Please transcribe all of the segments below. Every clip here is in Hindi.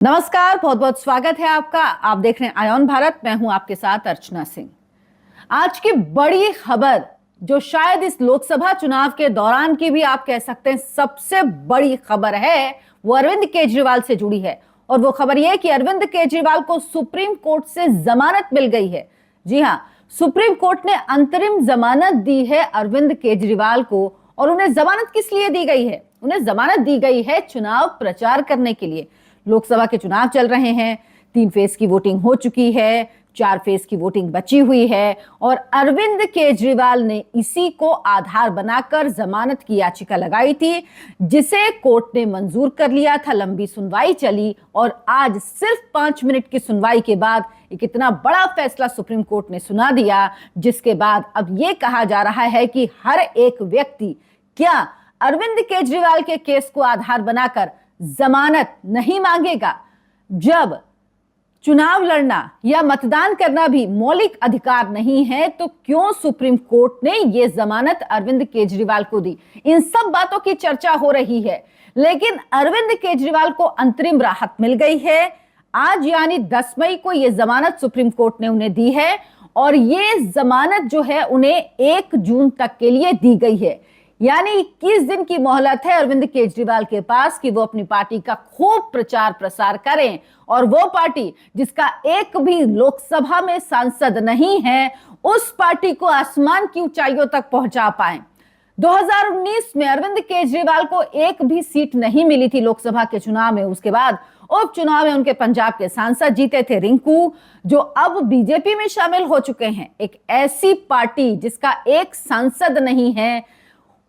नमस्कार, बहुत बहुत स्वागत है आपका। आप देख रहे हैं आयोन भारत। मैं हूं आपके साथ अर्चना सिंह। आज की बड़ी खबर जो शायद इस लोकसभा चुनाव के दौरान की भी आप कह सकते हैं सबसे बड़ी खबर है, वो अरविंद केजरीवाल से जुड़ी है। और वो खबर यह है कि अरविंद केजरीवाल को सुप्रीम कोर्ट से जमानत मिल गई है। जी हां, सुप्रीम कोर्ट ने अंतरिम जमानत दी है अरविंद केजरीवाल को। और उन्हें जमानत किस लिए दी गई है? उन्हें जमानत दी गई है चुनाव प्रचार करने के लिए। लोकसभा के चुनाव चल रहे हैं, 3 फेज की वोटिंग हो चुकी है, 4 फेज की वोटिंग बची हुई है। और अरविंद केजरीवाल ने इसी को आधार बनाकर जमानत की याचिका लगाई थी, जिसे कोर्ट ने मंजूर कर लिया था। लंबी सुनवाई चली और आज सिर्फ 5 मिनट की सुनवाई के बाद एक इतना बड़ा फैसला सुप्रीम कोर्ट ने सुना दिया, जिसके बाद अब यह कहा जा रहा है कि हर एक व्यक्ति क्या अरविंद केजरीवाल के केस को आधार बनाकर जमानत नहीं मांगेगा। जब चुनाव लड़ना या मतदान करना भी मौलिक अधिकार नहीं है, तो क्यों सुप्रीम कोर्ट ने यह जमानत अरविंद केजरीवाल को दी? इन सब बातों की चर्चा हो रही है, लेकिन अरविंद केजरीवाल को अंतरिम राहत मिल गई है। आज यानी 10 मई को यह जमानत सुप्रीम कोर्ट ने उन्हें दी है और यह जमानत जो है उन्हें 1 जून तक के लिए दी गई है। यानी 21 दिन की मोहलत है अरविंद केजरीवाल के पास कि वो अपनी पार्टी का खूब प्रचार प्रसार करें। और वो पार्टी जिसका एक भी लोकसभा में सांसद नहीं है, उस पार्टी को आसमान की ऊंचाइयों तक पहुंचा पाए। 2019 में अरविंद केजरीवाल को एक भी सीट नहीं मिली थी लोकसभा के चुनाव में। उसके बाद उपचुनाव में उनके पंजाब के सांसद जीते थे रिंकू, जो अब बीजेपी में शामिल हो चुके हैं। एक ऐसी पार्टी जिसका एक सांसद नहीं है,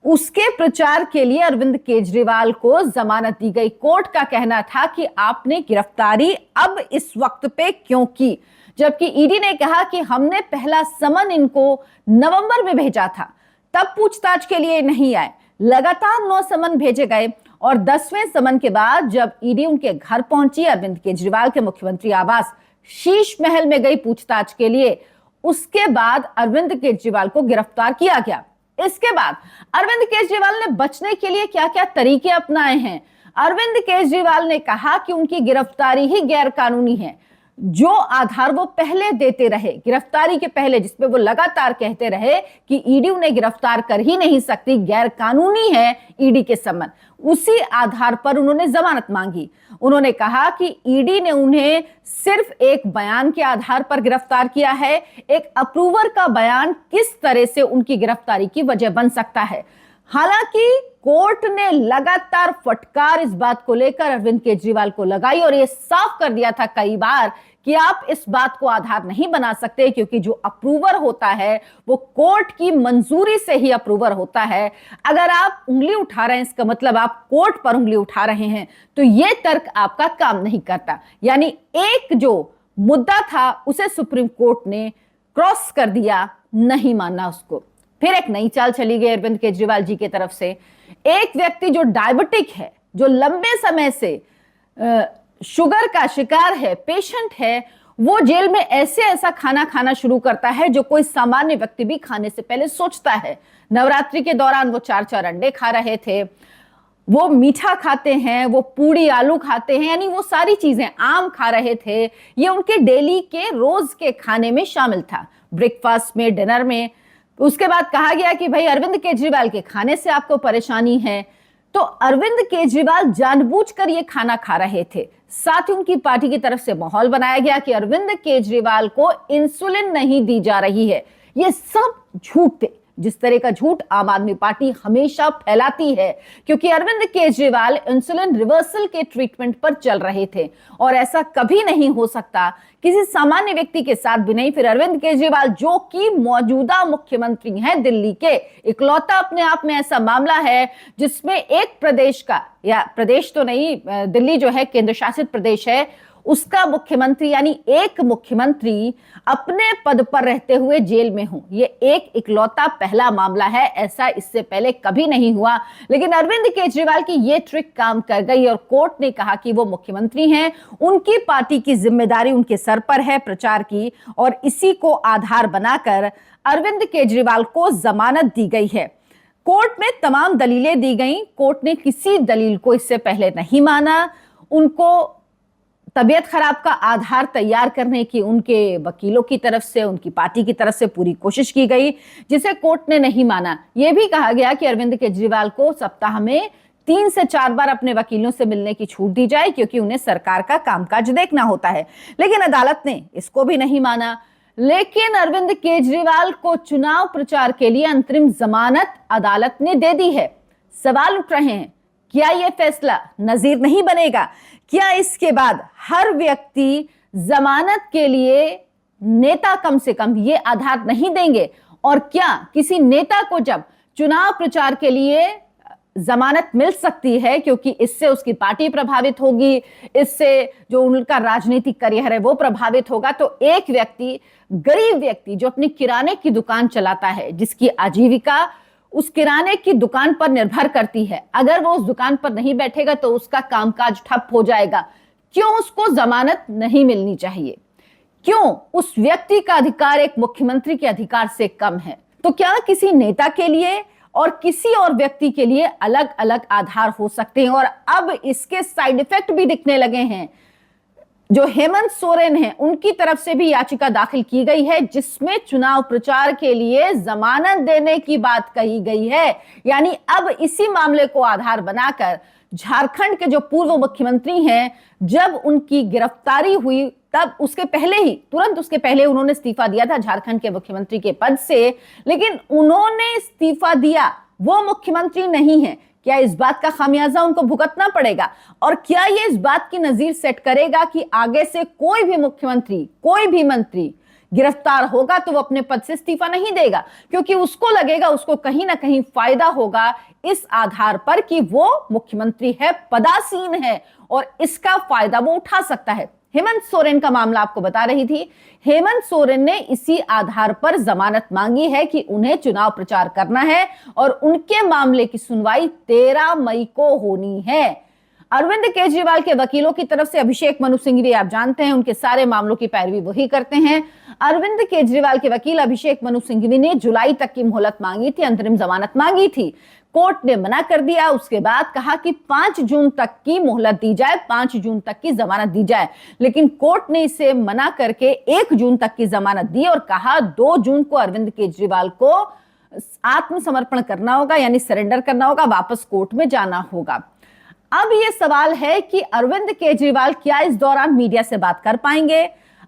उसके प्रचार के लिए अरविंद केजरीवाल को जमानत दी गई। कोर्ट का कहना था कि आपने गिरफ्तारी अब इस वक्त पे क्यों की, जबकि ईडी ने कहा कि हमने पहला समन इनको नवंबर में भेजा था, तब पूछताछ के लिए नहीं आए। लगातार 9 समन भेजे गए और 10वें समन के बाद जब ईडी उनके घर पहुंची, अरविंद केजरीवाल के मुख्यमंत्री आवास शीश महल में गई पूछताछ के लिए, उसके बाद अरविंद केजरीवाल को गिरफ्तार किया गया। इसके बाद अरविंद केजरीवाल ने बचने के लिए क्या क्या तरीके अपनाए हैं। अरविंद केजरीवाल ने कहा कि उनकी गिरफ्तारी ही गैर कानूनी है। जो आधार वो पहले देते रहे गिरफ्तारी के पहले, जिसपे वो लगातार कहते रहे कि ईडी उन्हें गिरफ्तार कर ही नहीं सकती, गैर कानूनी है ईडी के समन, उसी आधार पर उन्होंने जमानत मांगी। उन्होंने कहा कि ईडी ने उन्हें सिर्फ एक बयान के आधार पर गिरफ्तार किया है। एक अप्रूवर का बयान किस तरह से उनकी गिरफ्तारी की वजह बन सकता है? हालांकि कोर्ट ने लगातार फटकार इस बात को लेकर अरविंद केजरीवाल को लगाई और यह साफ कर दिया था कई बार कि आप इस बात को आधार नहीं बना सकते, क्योंकि जो अप्रूवर होता है वो कोर्ट की मंजूरी से ही अप्रूवर होता है। अगर आप उंगली उठा रहे हैं, इसका मतलब आप कोर्ट पर उंगली उठा रहे हैं, तो यह तर्क आपका काम नहीं करता। यानी एक जो मुद्दा था उसे सुप्रीम कोर्ट ने क्रॉस कर दिया, नहीं माना उसको। फिर एक नई चाल चली गई अरविंद केजरीवाल जी की तरफ से। एक व्यक्ति जो डायबिटिक है, जो लंबे समय से शुगर का शिकार है, पेशेंट है, वो जेल में ऐसा खाना खाना शुरू करता है जो कोई सामान्य व्यक्ति भी खाने से पहले सोचता है। नवरात्रि के दौरान वो 4-4 अंडे खा रहे थे, वो मीठा खाते हैं, वो पूड़ी आलू खाते हैं, यानी वो सारी चीजें, आम खा रहे थे। ये उनके डेली के रोज के खाने में शामिल था, ब्रेकफास्ट में, डिनर में। उसके बाद कहा गया कि भाई अरविंद केजरीवाल के खाने से आपको परेशानी है, तो अरविंद केजरीवाल जानबूझकर ये खाना खा रहे थे। साथ ही उनकी पार्टी की तरफ से माहौल बनाया गया कि अरविंद केजरीवाल को इंसुलिन नहीं दी जा रही है। ये सब झूठ थे, जिस तरह का झूठ आम आदमी पार्टी हमेशा फैलाती है, क्योंकि अरविंद केजरीवाल इंसुलिन रिवर्सल के ट्रीटमेंट पर चल रहे थे और ऐसा कभी नहीं हो सकता, किसी सामान्य व्यक्ति के साथ भी नहीं। फिर अरविंद केजरीवाल जो कि मौजूदा मुख्यमंत्री हैं दिल्ली के, इकलौता अपने आप में ऐसा मामला है जिसमें एक प्रदेश का, या प्रदेश तो नहीं, दिल्ली जो है केंद्र शासित प्रदेश है, उसका मुख्यमंत्री, यानी एक मुख्यमंत्री अपने पद पर रहते हुए जेल में हो। ये एक इकलौता पहला मामला है, ऐसा इससे पहले कभी नहीं हुआ। लेकिन अरविंद केजरीवाल की ये ट्रिक काम कर गई और कोर्ट ने कहा कि वो मुख्यमंत्री हैं, उनकी पार्टी की जिम्मेदारी उनके सर पर है प्रचार की, और इसी को आधार बनाकर अरविंद केजरीवाल को जमानत दी गई है। कोर्ट में तमाम दलीलें दी गई, कोर्ट ने किसी दलील को इससे पहले नहीं माना। उनको तबीयत खराब का आधार तैयार करने की उनके वकीलों की तरफ से, उनकी पार्टी की तरफ से पूरी कोशिश की गई, जिसे कोर्ट ने नहीं माना। यह भी कहा गया कि अरविंद केजरीवाल को सप्ताह में 3 से 4 बार अपने वकीलों से मिलने की छूट दी जाए, क्योंकि उन्हें सरकार का कामकाज देखना होता है। लेकिन अदालत ने इसको भी नहीं माना। लेकिन अरविंद केजरीवाल को चुनाव प्रचार के लिए अंतरिम जमानत अदालत ने दे दी है। सवाल उठ रहे हैं, क्या यह फैसला नजीर नहीं बनेगा? क्या इसके बाद हर व्यक्ति जमानत के लिए नेता कम से कम ये आधार नहीं देंगे? और क्या किसी नेता को जब चुनाव प्रचार के लिए जमानत मिल सकती है, क्योंकि इससे उसकी पार्टी प्रभावित होगी, इससे जो उनका राजनीतिक करियर है वो प्रभावित होगा, तो एक व्यक्ति, गरीब व्यक्ति जो अपनी किराने की दुकान चलाता है, जिसकी आजीविका उस किराने की दुकान पर निर्भर करती है, अगर वो उस दुकान पर नहीं बैठेगा तो उसका कामकाज ठप हो जाएगा। क्यों उसको जमानत नहीं मिलनी चाहिए? क्यों उस व्यक्ति का अधिकार एक मुख्यमंत्री के अधिकार से कम है? तो क्या किसी नेता के लिए और किसी और व्यक्ति के लिए अलग अलग आधार हो सकते हैं? और अब इसके साइड इफेक्ट भी दिखने लगे हैं। जो हेमंत सोरेन हैं, उनकी तरफ से भी याचिका दाखिल की गई है, जिसमें चुनाव प्रचार के लिए जमानत देने की बात कही गई है। यानी अब इसी मामले को आधार बनाकर झारखंड के जो पूर्व मुख्यमंत्री हैं, जब उनकी गिरफ्तारी हुई तब उसके पहले ही, तुरंत उसके पहले उन्होंने इस्तीफा दिया था झारखंड के मुख्यमंत्री के पद से, लेकिन उन्होंने इस्तीफा दिया, वो मुख्यमंत्री नहीं है। क्या इस बात का खामियाजा उनको भुगतना पड़ेगा? और क्या ये इस बात की नजीर सेट करेगा कि आगे से कोई भी मुख्यमंत्री, कोई भी मंत्री गिरफ्तार होगा तो वो अपने पद से इस्तीफा नहीं देगा, क्योंकि उसको लगेगा उसको कहीं ना कहीं फायदा होगा इस आधार पर कि वो मुख्यमंत्री है, पदासीन है, और इसका फायदा वो उठा सकता है। हेमंत सोरेन का मामला आपको बता रही थी। हेमंत सोरेन ने इसी आधार पर जमानत मांगी है कि उन्हें चुनाव प्रचार करना है, और उनके मामले की सुनवाई 13 मई को होनी है। अरविंद केजरीवाल के वकीलों की तरफ से अभिषेक मनु सिंघवी, आप जानते हैं उनके सारे मामलों की पैरवी वही करते हैं। अरविंद केजरीवाल के वकील अभिषेक मनु सिंघवी ने जुलाई तक की मोहलत मांगी थी, अंतरिम जमानत मांगी थी। कोर्ट ने मना कर दिया। उसके बाद कहा कि 5 जून तक की मोहलत दी जाए, 5 जून तक की जमानत दी जाए। लेकिन कोर्ट ने इसे मना करके 1 जून तक की जमानत दी और कहा 2 जून को अरविंद केजरीवाल को आत्मसमर्पण करना होगा, यानी सरेंडर करना होगा, वापस कोर्ट में जाना होगा। अब यह सवाल है कि अरविंद केजरीवाल क्या इस दौरान मीडिया से बात कर पाएंगे?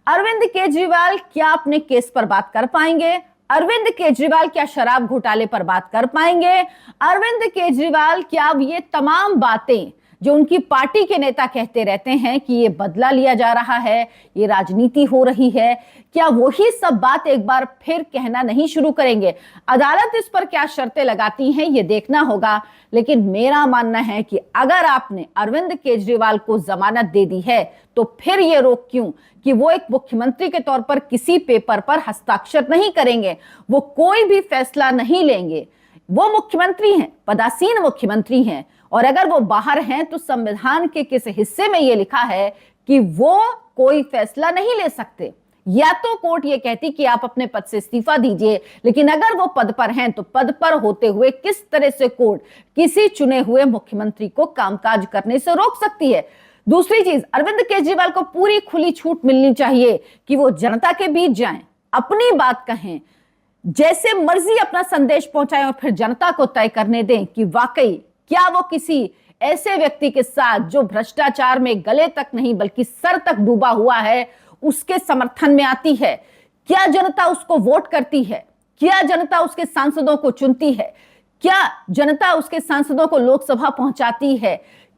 अरविंद केजरीवाल क्या अपने केस पर बात कर पाएंगे? अरविंद केजरीवाल क्या शराब घोटाले पर बात कर पाएंगे? अरविंद केजरीवाल क्या अब ये तमाम बातें जो उनकी पार्टी के नेता कहते रहते हैं कि ये बदला लिया जा रहा है, ये राजनीति हो रही है, क्या वही सब बात एक बार फिर कहना नहीं शुरू करेंगे? अदालत इस पर क्या शर्तें लगाती हैं ये देखना होगा। लेकिन मेरा मानना है कि अगर आपने अरविंद केजरीवाल को जमानत दे दी है तो फिर ये रोक क्यों कि वो एक मुख्यमंत्री के तौर पर किसी पेपर पर हस्ताक्षर नहीं करेंगे, वो कोई भी फैसला नहीं लेंगे। वो मुख्यमंत्री हैं, पदासीन मुख्यमंत्री हैं, और अगर वो बाहर हैं तो संविधान के किस हिस्से में ये लिखा है कि वो कोई फैसला नहीं ले सकते? या तो कोर्ट ये कहती कि आप अपने पद से इस्तीफा दीजिए, लेकिन अगर वो पद पर हैं तो पद पर होते हुए किस तरह से कोर्ट किसी चुने हुए मुख्यमंत्री को कामकाज करने से रोक सकती है? दूसरी चीज, अरविंद केजरीवाल को पूरी खुली छूट मिलनी चाहिए कि वो जनता के बीच जाएं, अपनी बात कहें, जैसे मर्जी अपना संदेश पहुंचाएं, और फिर जनता को तय करने दें कि वाकई क्या वो किसी ऐसे व्यक्ति के साथ जो भ्रष्टाचार में गले तक नहीं बल्कि सर तक डूबा हुआ है उसके समर्थन में आती है? क्या जनता उसको वोट करती है? क्या जनता उसके सांसदों को चुनती है? क्या जनता उसके सांसदों को लोकसभा पहुंचाती है?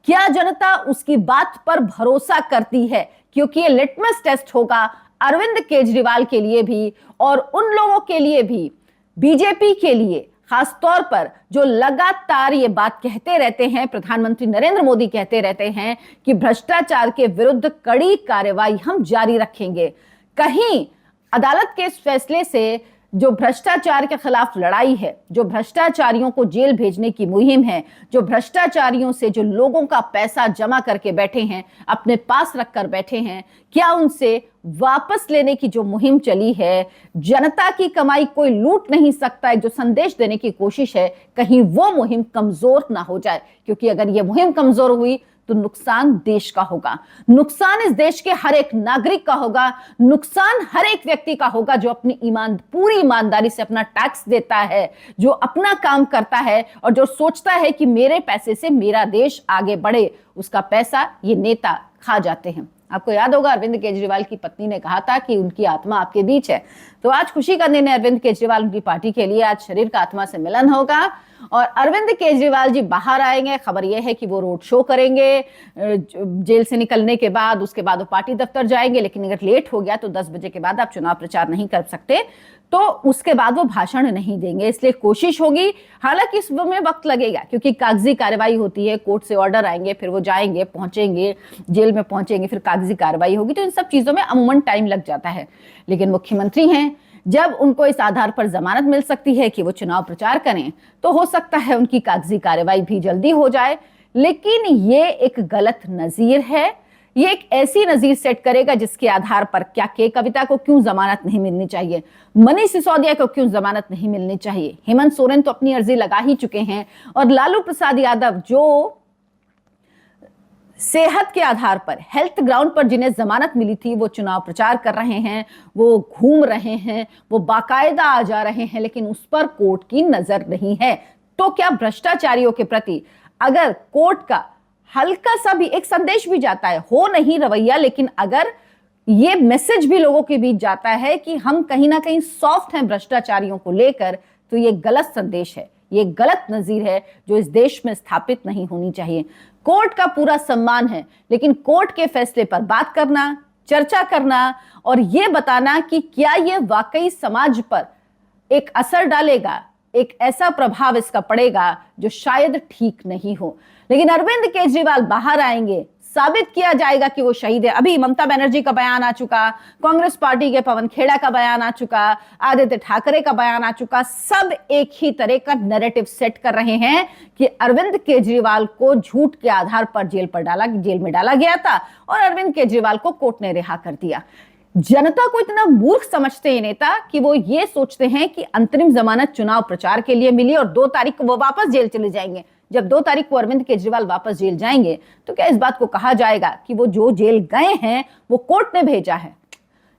क्या जनता उसकी बात पर भरोसा करती है? क्योंकि ये लिटमस टेस्ट होगा अरविंद केजरीवाल के लिए भी और उन लोगों के लिए भी, बीजेपी के लिए खासतौर पर, जो लगातार ये बात कहते रहते हैं, प्रधानमंत्री नरेंद्र मोदी कहते रहते हैं कि भ्रष्टाचार के विरुद्ध कड़ी कार्रवाई हम जारी रखेंगे। कहीं अदालत के इस फैसले से जो भ्रष्टाचार के खिलाफ लड़ाई है, जो भ्रष्टाचारियों को जेल भेजने की मुहिम है, जो भ्रष्टाचारियों से जो लोगों का पैसा जमा करके बैठे हैं, अपने पास रखकर बैठे हैं, क्या उनसे वापस लेने की जो मुहिम चली है, जनता की कमाई कोई लूट नहीं सकता है, जो संदेश देने की कोशिश है, कहीं वो मुहिम कमजोर ना हो जाए? क्योंकि अगर ये मुहिम कमजोर हुई तो नुकसान देश का होगा, नुकसान इस देश के हर एक नागरिक का होगा, नुकसान हर एक व्यक्ति का होगा जो अपनी पूरी ईमानदारी से अपना टैक्स देता है, जो अपना काम करता है और जो सोचता है कि मेरे पैसे से मेरा देश आगे बढ़े। उसका पैसा ये नेता खा जाते हैं। आपको याद होगा अरविंद केजरीवाल की पत्नी ने कहा था कि उनकी आत्मा आपके बीच है। तो आज खुशी का दिन है अरविंद केजरीवाल उनकी पार्टी के लिए। आज शरीर का आत्मा से मिलन होगा और अरविंद केजरीवाल जी बाहर आएंगे। खबर यह है कि वो रोड शो करेंगे जेल से निकलने के बाद, उसके बाद वो पार्टी दफ्तर जाएंगे। लेकिन अगर लेट हो गया तो 10 बजे के बाद आप चुनाव प्रचार नहीं कर सकते, तो उसके बाद वो भाषण नहीं देंगे। इसलिए कोशिश होगी, हालांकि इसमें वक्त लगेगा क्योंकि कागजी कार्रवाई होती है, कोर्ट से ऑर्डर आएंगे, फिर वो जाएंगे, पहुंचेंगे, जेल में पहुंचेंगे, फिर कागजी कार्रवाई होगी। तो इन सब चीजों में अमूमन टाइम लग जाता है। लेकिन मुख्यमंत्री हैं, जब उनको इस आधार पर जमानत मिल सकती है कि वो चुनाव प्रचार करें, तो हो सकता है उनकी कागजी कार्रवाई भी जल्दी हो जाए। लेकिन ये एक गलत नजीर है। ये एक ऐसी नजीर सेट करेगा जिसके आधार पर क्या के कविता को क्यों जमानत नहीं मिलनी चाहिए, मनीष सिसोदिया को क्यों जमानत नहीं मिलनी चाहिए। हेमंत सोरेन तो अपनी अर्जी लगा ही चुके हैं और लालू प्रसाद यादव जो सेहत के आधार पर, हेल्थ ग्राउंड पर जिन्हें जमानत मिली थी, वो चुनाव प्रचार कर रहे हैं, वो घूम रहे हैं, वो बाकायदा आ जा रहे हैं, लेकिन उस पर कोर्ट की नजर नहीं है। तो क्या भ्रष्टाचारियों के प्रति अगर कोर्ट का हल्का सा भी एक संदेश भी जाता है, हो नहीं रवैया, लेकिन अगर ये मैसेज भी लोगों के बीच जाता है कि हम कहीं ना कहीं सॉफ्ट हैं भ्रष्टाचारियों को लेकर, तो ये गलत संदेश है, ये गलत नजीर है जो इस देश में स्थापित नहीं होनी चाहिए। कोर्ट का पूरा सम्मान है, लेकिन कोर्ट के फैसले पर बात करना, चर्चा करना और ये बताना कि क्या ये वाकई समाज पर एक असर डालेगा, एक ऐसा प्रभाव इसका पड़ेगा जो शायद ठीक नहीं हो। लेकिन अरविंद केजरीवाल बाहर आएंगे, साबित किया जाएगा कि वो शहीद है। अभी ममता बनर्जी का बयान आ चुका, कांग्रेस पार्टी के पवन खेड़ा का बयान आ चुका, आदित्य ठाकरे का बयान आ चुका। सब एक ही तरह का नैरेटिव सेट कर रहे हैं कि अरविंद केजरीवाल को झूठ के आधार पर जेल में डाला गया था और अरविंद केजरीवाल को कोर्ट ने रिहा कर दिया। जनता को इतना मूर्ख समझते हैं नेता कि वो ये सोचते हैं कि अंतरिम जमानत चुनाव प्रचार के लिए मिली और 2 तारीख को वो वापस जेल चले जाएंगे। जब 2 तारीख को अरविंद केजरीवाल वापस जेल जाएंगे तो क्या इस बात को कहा जाएगा कि वो जो जेल गए हैं वो कोर्ट ने भेजा है?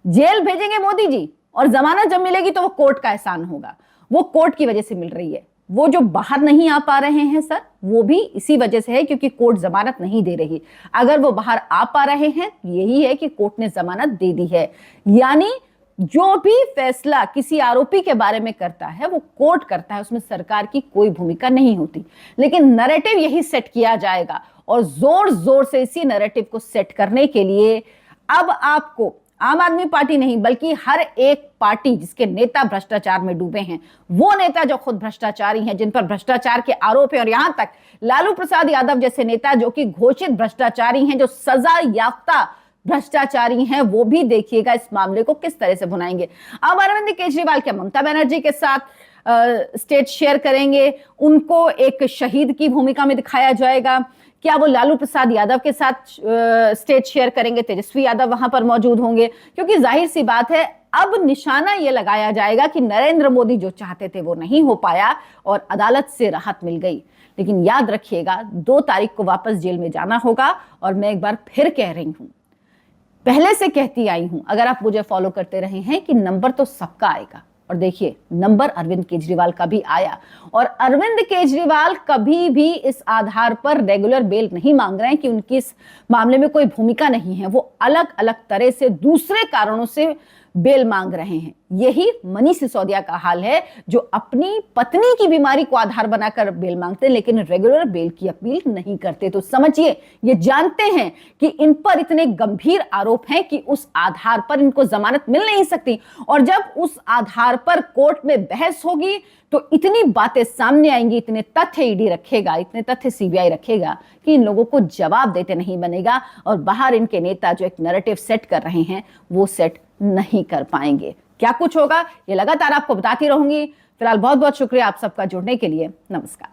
जेल भेजेंगे मोदी जी और जमानत जब मिलेगी तो वो कोर्ट का एहसान होगा। वो कोर्ट की वजह से मिल रही है। वो जो बाहर नहीं आ पा रहे हैं सर, वो भी इसी वजह से है क्योंकि कोर्ट जमानत नहीं दे रही। अगर वो बाहर आ पा रहे हैं, यही है कि कोर्ट ने जमानत दे दी है। यानी जो भी फैसला किसी आरोपी के बारे में करता है वो कोर्ट करता है, उसमें सरकार की कोई भूमिका नहीं होती। लेकिन नैरेटिव यही सेट किया जाएगा और जोर जोर से इसी नैरेटिव को सेट करने के लिए अब आपको आम आदमी पार्टी नहीं बल्कि हर एक पार्टी जिसके नेता भ्रष्टाचार में डूबे हैं, वो नेता जो खुद भ्रष्टाचारी हैं, जिन पर भ्रष्टाचार के आरोप है, और यहां तक लालू प्रसाद यादव जैसे नेता जो कि घोषित भ्रष्टाचारी हैं, जो सजा याफ्ता भ्रष्टाचारी हैं, वो भी देखिएगा इस मामले को किस तरह से भुनाएंगे। अब अरविंद केजरीवाल क्या ममता बनर्जी के साथ स्टेज शेयर करेंगे? उनको एक शहीद की भूमिका में दिखाया जाएगा? क्या वो लालू प्रसाद यादव के साथ स्टेज शेयर करेंगे? तेजस्वी यादव वहां पर मौजूद होंगे? क्योंकि जाहिर सी बात है अब निशाना ये लगाया जाएगा कि नरेंद्र मोदी जो चाहते थे वो नहीं हो पाया और अदालत से राहत मिल गई। लेकिन याद रखिएगा 2 तारीख को वापस जेल में जाना होगा। और मैं एक बार फिर कह रही हूं, पहले से कहती आई हूं, अगर आप मुझे फॉलो करते रहे हैं, कि नंबर तो सबका आएगा। और देखिए नंबर अरविंद केजरीवाल का भी आया और अरविंद केजरीवाल कभी भी इस आधार पर रेगुलर बेल नहीं मांग रहे हैं कि उनकी इस मामले में कोई भूमिका नहीं है। वो अलग अलग तरह से दूसरे कारणों से बेल मांग रहे हैं। यही मनीष सिसोदिया का हाल है, जो अपनी पत्नी की बीमारी को आधार बनाकर बेल मांगते हैं लेकिन रेगुलर बेल की अपील नहीं करते। तो समझिए, ये जानते हैं कि इन पर इतने गंभीर आरोप हैं कि उस आधार पर इनको जमानत मिल नहीं सकती। और जब उस आधार पर कोर्ट में बहस होगी तो इतनी बातें सामने आएंगी, इतने तथ्य ईडी रखेगा, इतने तथ्य सीबीआई रखेगा कि इन लोगों को जवाब देते नहीं बनेगा। और बाहर इनके नेता जो एक नैरेटिव सेट कर रहे हैं वो सेट नहीं कर पाएंगे। क्या कुछ होगा ये लगातार आपको बताती रहूंगी। फिलहाल बहुत बहुत शुक्रिया आप सबका जुड़ने के लिए। नमस्कार।